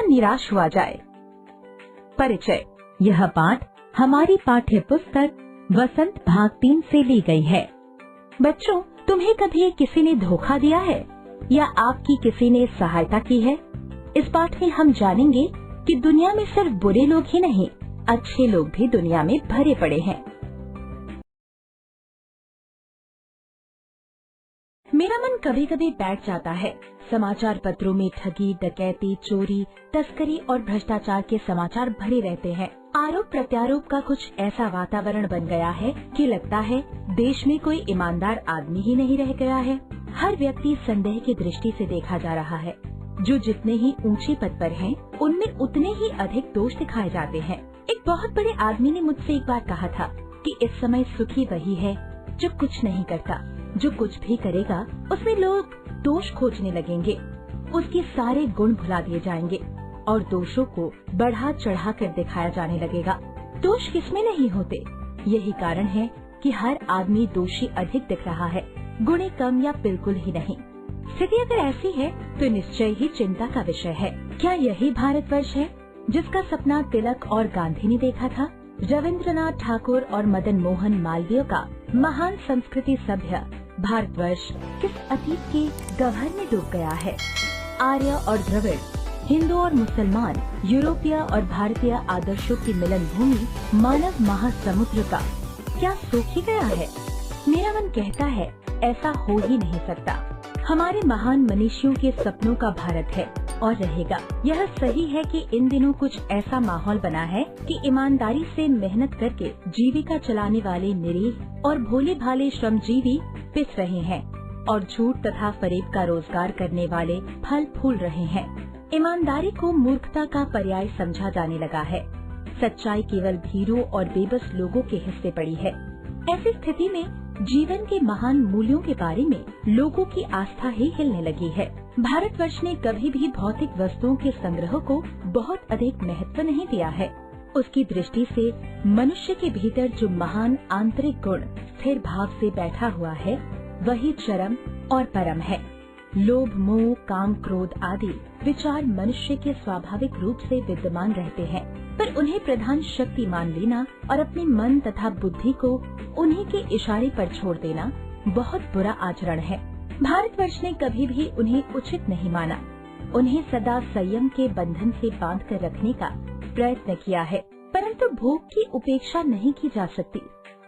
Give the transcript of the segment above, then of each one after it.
निराश हुआ जाए। परिचय। यह पाठ हमारी पाठ्य पुस्तक वसंत भाग 3 से ली गई है। बच्चों, तुम्हें कभी किसी ने धोखा दिया है या आपकी किसी ने सहायता की है? इस पाठ में हम जानेंगे कि दुनिया में सिर्फ बुरे लोग ही नहीं, अच्छे लोग भी दुनिया में भरे पड़े हैं। मेरा मन कभी कभी बैठ जाता है। समाचार पत्रों में ठगी, डकैती, चोरी, तस्करी और भ्रष्टाचार के समाचार भरे रहते हैं। आरोप प्रत्यारोप का कुछ ऐसा वातावरण बन गया है कि लगता है देश में कोई ईमानदार आदमी ही नहीं रह गया है। हर व्यक्ति संदेह की दृष्टि से देखा जा रहा है। जो जितने ही ऊंचे पद पर हैं, उनमें उतने ही अधिक दोष दिखाए जाते हैं। एक बहुत बड़े आदमी ने मुझसे एक बार कहा था कि इस समय सुखी वही है जो कुछ नहीं करता। जो कुछ भी करेगा उसमें लोग दोष खोजने लगेंगे, उसके सारे गुण भुला दिए जाएंगे और दोषों को बढ़ा चढ़ा कर दिखाया जाने लगेगा। दोष किसमें नहीं होते, यही कारण है कि हर आदमी दोषी अधिक दिख रहा है, गुणे कम या बिल्कुल ही नहीं। स्थिति अगर ऐसी है तो निश्चय ही चिंता का विषय है। क्या यही भारतवर्ष है जिसका सपना तिलक और गांधी ने देखा था? रविंद्रनाथ ठाकुर और मदन मोहन मालवीय का महान संस्कृति सभ्य भारतवर्ष किस अतीत के गह्वर में डूब गया है? आर्य और द्रविड़, हिंदू और मुसलमान, यूरोपीय और भारतीय आदर्शों की मिलन भूमि मानव महासमुद्र का क्या सूख ही गया है? मेरा मन कहता है ऐसा हो ही नहीं सकता। हमारे महान मनीषियों के सपनों का भारत है और रहेगा। यह सही है कि इन दिनों कुछ ऐसा माहौल बना है कि ईमानदारी से मेहनत करके जीविका चलाने वाले निरीह और भोले भाले श्रमजीवी पिस रहे हैं और झूठ तथा फरेब का रोजगार करने वाले फल फूल रहे हैं। ईमानदारी को मूर्खता का पर्याय समझा जाने लगा है। सच्चाई केवल भीरों और बेबस लोगों के हिस्से पड़ी है। ऐसी स्थिति में जीवन के महान मूल्यों के बारे में लोगों की आस्था ही हिलने लगी है। भारतवर्ष ने कभी भी भौतिक वस्तुओं के संग्रह को बहुत अधिक महत्व नहीं दिया है। उसकी दृष्टि से मनुष्य के भीतर जो महान आंतरिक गुण स्थिर भाव से बैठा हुआ है, वही चरम और परम है। लोभ, मोह, काम, क्रोध आदि विचार मनुष्य के स्वाभाविक रूप से विद्यमान रहते हैं, पर उन्हें प्रधान शक्ति मान लेना और अपने मन तथा बुद्धि को उन्हीं के इशारे पर छोड़ देना बहुत बुरा आचरण है। भारतवर्ष ने कभी भी उन्हें उचित नहीं माना। उन्हें सदा संयम के बंधन से बांध कर रखने का प्रयत्न किया है, परंतु भूख की उपेक्षा नहीं की जा सकती,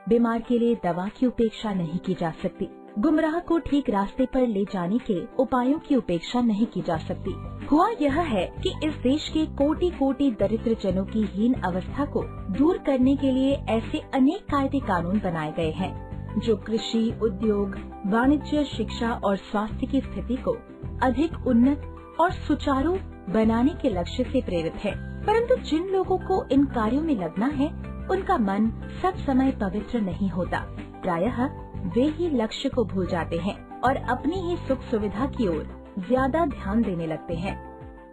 बीमार के लिए दवा की उपेक्षा नहीं की जा सकती, गुमराह को ठीक रास्ते पर ले जाने के उपायों की उपेक्षा नहीं की जा सकती। हुआ यह है कि इस देश के कोटि कोटि दरिद्र जनों की हीन अवस्था को दूर करने के लिए ऐसे अनेक कायदे कानून बनाए गए हैं जो कृषि, उद्योग, वाणिज्य, शिक्षा और स्वास्थ्य की स्थिति को अधिक उन्नत और सुचारू बनाने के लक्ष्य से प्रेरित है। परंतु जिन लोगों को इन कार्यों में लगना है, उनका मन सब समय पवित्र नहीं होता। प्रायः वे ही लक्ष्य को भूल जाते हैं और अपनी ही सुख सुविधा की ओर ज्यादा ध्यान देने लगते हैं।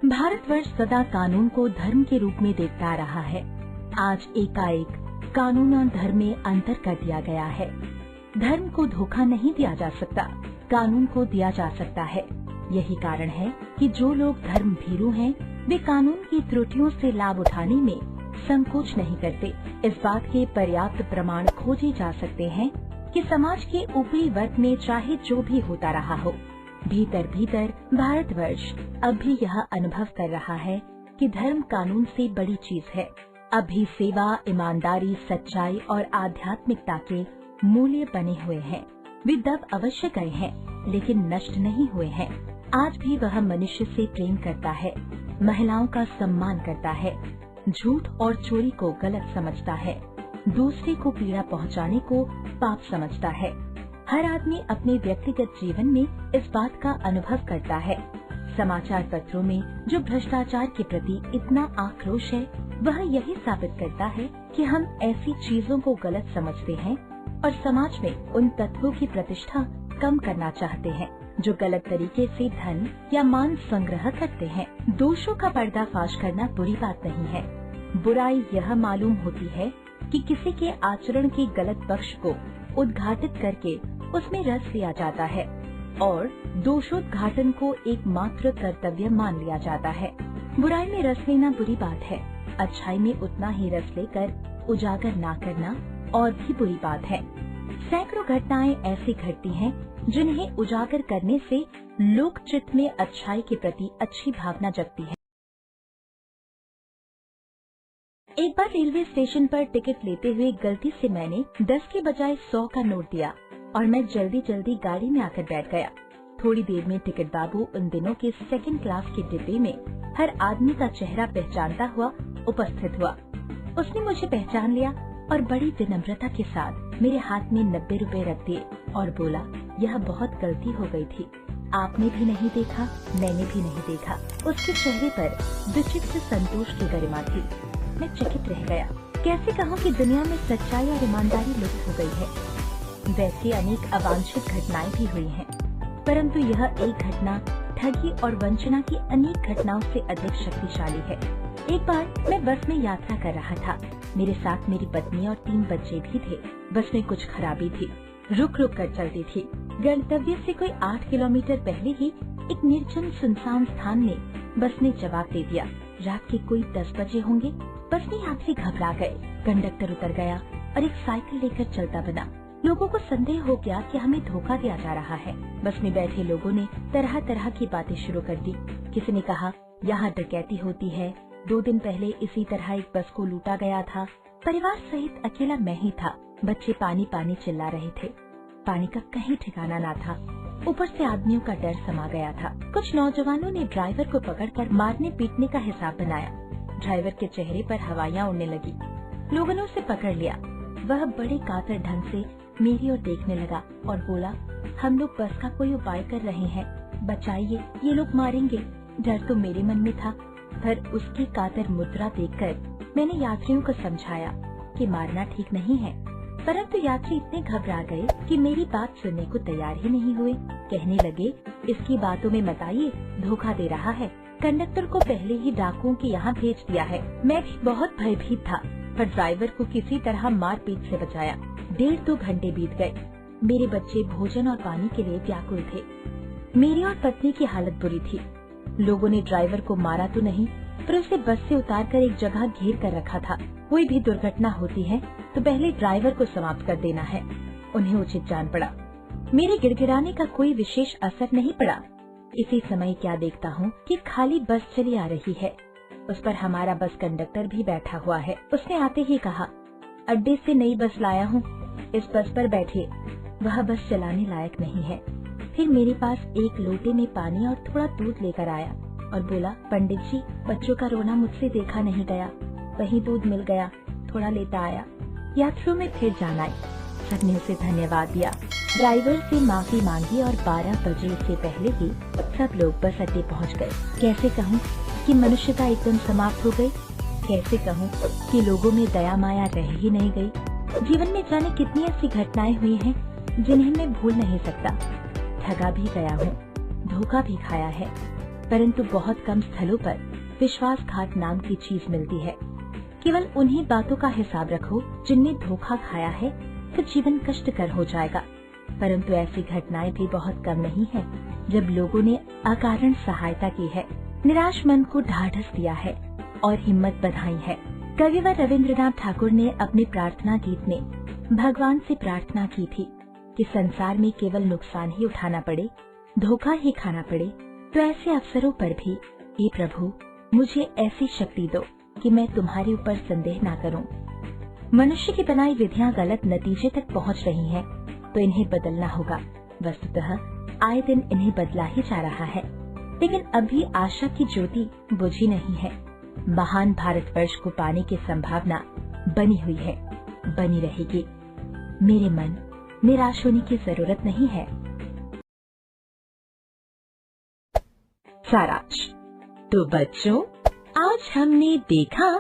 भारतवर्ष सदा कानून को धर्म के रूप में देखता आ रहा है। आज एकाएक कानून और धर्म में अंतर कर दिया गया है। धर्म को धोखा नहीं दिया जा सकता, कानून को दिया जा सकता है। यही कारण है कि जो लोग धर्म भीरू हैं, वे कानून की त्रुटियों से लाभ उठाने में संकोच नहीं करते। इस बात के पर्याप्त प्रमाण खोजे जा सकते हैं कि समाज के ऊपरी वर्ग में चाहे जो भी होता रहा हो, भीतर भीतर भारतवर्ष अब भी यह अनुभव कर रहा है कि धर्म कानून से बड़ी चीज है। अब भी सेवा, ईमानदारी, सच्चाई और आध्यात्मिकता के मूल्य बने हुए हैं। वे दब अवश्य गए हैं, लेकिन नष्ट नहीं हुए हैं। आज भी वह मनुष्य से प्रेम करता है, महिलाओं का सम्मान करता है, झूठ और चोरी को गलत समझता है, दूसरे को पीड़ा पहुंचाने को पाप समझता है। हर आदमी अपने व्यक्तिगत जीवन में इस बात का अनुभव करता है। समाचार पत्रों में जो भ्रष्टाचार के प्रति इतना आक्रोश है, वह यही साबित करता है कि हम ऐसी चीजों को गलत समझते हैं और समाज में उन तत्वों की प्रतिष्ठा कम करना चाहते हैं जो गलत तरीके से धन या मान संग्रह करते हैं। दोषों का पर्दाफाश करना बुरी बात नहीं है। बुराई यह मालूम होती है कि किसी के आचरण के गलत पक्ष को उद्घाटित करके उसमें रस लिया जाता है और दोषोद्घाटन को एकमात्र कर्तव्य मान लिया जाता है। बुराई में रस लेना बुरी बात है, अच्छाई में उतना ही रस लेकर उजागर ना करना और भी बुरी बात है। सैकड़ों घटनाएं ऐसी घटती हैं जिन्हें उजागर करने से लोक चित्त में अच्छाई के प्रति अच्छी भावना जगती है। एक बार रेलवे स्टेशन पर टिकट लेते हुए गलती से मैंने 10 के बजाय 100 का नोट दिया और मैं जल्दी जल्दी गाड़ी में आकर बैठ गया। थोड़ी देर में टिकट बाबू उन दिनों के सेकंड क्लास के डिब्बे में हर आदमी का चेहरा पहचानता हुआ उपस्थित हुआ। उसने मुझे पहचान लिया और बड़ी विनम्रता के साथ मेरे हाथ में 90 रुपए रख दिए और बोला, यह बहुत गलती हो गई थी, आपने भी नहीं देखा, मैंने भी नहीं देखा। उसके चेहरे पर विचित्र संतोष की गरिमा थी। मैं चकित रह गया। कैसे कहूँ कि दुनिया में सच्चाई और ईमानदारी लुप्त हो गई है। वैसी अनेक अवांछित घटनाएं भी हुई हैं, परंतु यह एक घटना ठगी और वंचना की अनेक घटनाओं से अधिक शक्तिशाली है। एक बार मैं बस में यात्रा कर रहा था। मेरे साथ मेरी पत्नी और 3 बच्चे भी थे। बस में कुछ खराबी थी, रुक रुक कर चलती थी। गंतव्य से कोई 8 किलोमीटर पहले ही एक निर्जन सुनसान स्थान में बस ने जवाब दे दिया। रात के कोई 10 बजे होंगे। बस में यात्री घबरा गए। कंडक्टर उतर गया और एक साइकिल लेकर चलता बना। लोगों को संदेह हो गया कि हमें धोखा दिया जा रहा है। बस में बैठे लोगों ने तरह तरह की बातें शुरू कर दी। किसी ने कहा, यहाँ डकैती होती है, 2 दिन पहले इसी तरह एक बस को लूटा गया था। परिवार सहित अकेला मैं ही था। बच्चे पानी पानी चिल्ला रहे थे। पानी का कहीं ठिकाना ना था। ऊपर से आदमियों का डर समा गया था। कुछ नौजवानों ने ड्राइवर को पकड़कर मारने पीटने का हिसाब बनाया। ड्राइवर के चेहरे पर हवाइयाँ उड़ने लगी। लोगों ने उसे पकड़ लिया। वह बड़े कातर ढंग से मेरी ओर देखने लगा और बोला, हम लोग बस का कोई उपाय कर रहे हैं, बचाइए, ये लोग मारेंगे। डर तो मेरे मन में था, पर उसकी कातर मुद्रा देखकर मैंने यात्रियों को समझाया कि मारना ठीक नहीं है। परंतु यात्री इतने घबरा गए कि मेरी बात सुनने को तैयार ही नहीं हुए। कहने लगे, इसकी बातों में मत आइए, धोखा दे रहा है। कंडक्टर को पहले ही डाकुओं के यहाँ भेज दिया है। मैं भी बहुत भयभीत था, पर ड्राइवर को किसी तरह मार पीट से बचाया। 1.5-2 घंटे बीत गए। मेरे बच्चे भोजन और पानी के लिए व्याकुल थे। मेरी और पत्नी की हालत बुरी थी। लोगों ने ड्राइवर को मारा तो नहीं, पर उसे बस से उतारकर एक जगह घेर कर रखा था। कोई भी दुर्घटना होती है तो पहले ड्राइवर को समाप्त कर देना है। उन्हें उचित जान पड़ा। मेरे गिड़गिड़ाने का कोई विशेष असर नहीं पड़ा। इसी समय क्या देखता हूँ कि खाली बस चली आ रही है। उस पर हमारा बस कंडक्टर भी बैठा हुआ है। उसने आते ही कहा, अड्डे से नई बस लाया हूँ, इस बस पर बैठिए। वह बस चलाने लायक नहीं है। फिर मेरे पास एक लोटे में पानी और थोड़ा दूध लेकर आया और बोला, पंडित जी, बच्चों का रोना मुझसे देखा नहीं गया, वही दूध मिल गया, थोड़ा लेता आया। यात्रियों में फिर जान आई। सबने उसे धन्यवाद दिया। ड्राइवर से माफी मांगी और 12 बजे से पहले ही सब लोग बस अड्डे पहुँच गए। कैसे कहूँ कि मनुष्यता एकदम समाप्त हो गई। कैसे कहूँ कि लोगों में दया माया रह ही नहीं गई। जीवन में जाने कितनी ऐसी घटनाएं हुई हैं जिन्हें मैं भूल नहीं सकता। ठगा भी गया हूँ, धोखा भी खाया है, परंतु बहुत कम स्थलों पर विश्वासघात नाम की चीज मिलती है। केवल उन्हीं बातों का हिसाब रखो जिनमें धोखा खाया है, तो जीवन कष्टकर हो जाएगा। परंतु ऐसी घटनाएं भी बहुत कम नहीं है जब लोगों ने अकारण सहायता की है, निराश मन को ढाढ़स दिया है और हिम्मत बधाई है। कविवर रविंद्रनाथ ठाकुर ने अपने प्रार्थना गीत में भगवान से प्रार्थना की थी कि संसार में केवल नुकसान ही उठाना पड़े, धोखा ही खाना पड़े, तो ऐसे अवसरों पर भी हे प्रभु, मुझे ऐसी शक्ति दो कि मैं तुम्हारे ऊपर संदेह ना करूं। मनुष्य की बनाई विधियां गलत नतीजे तक पहुंच रही हैं, तो इन्हें बदलना होगा। वस्तुतः आए दिन इन्हें बदला ही जा रहा है, लेकिन अभी आशा की ज्योति बुझी नहीं है। महान भारतवर्ष को पाने की संभावना बनी हुई है, बनी रहेगी। मेरे मन, निराश होने की जरूरत नहीं है। सारांश। तो बच्चों, आज हमने देखा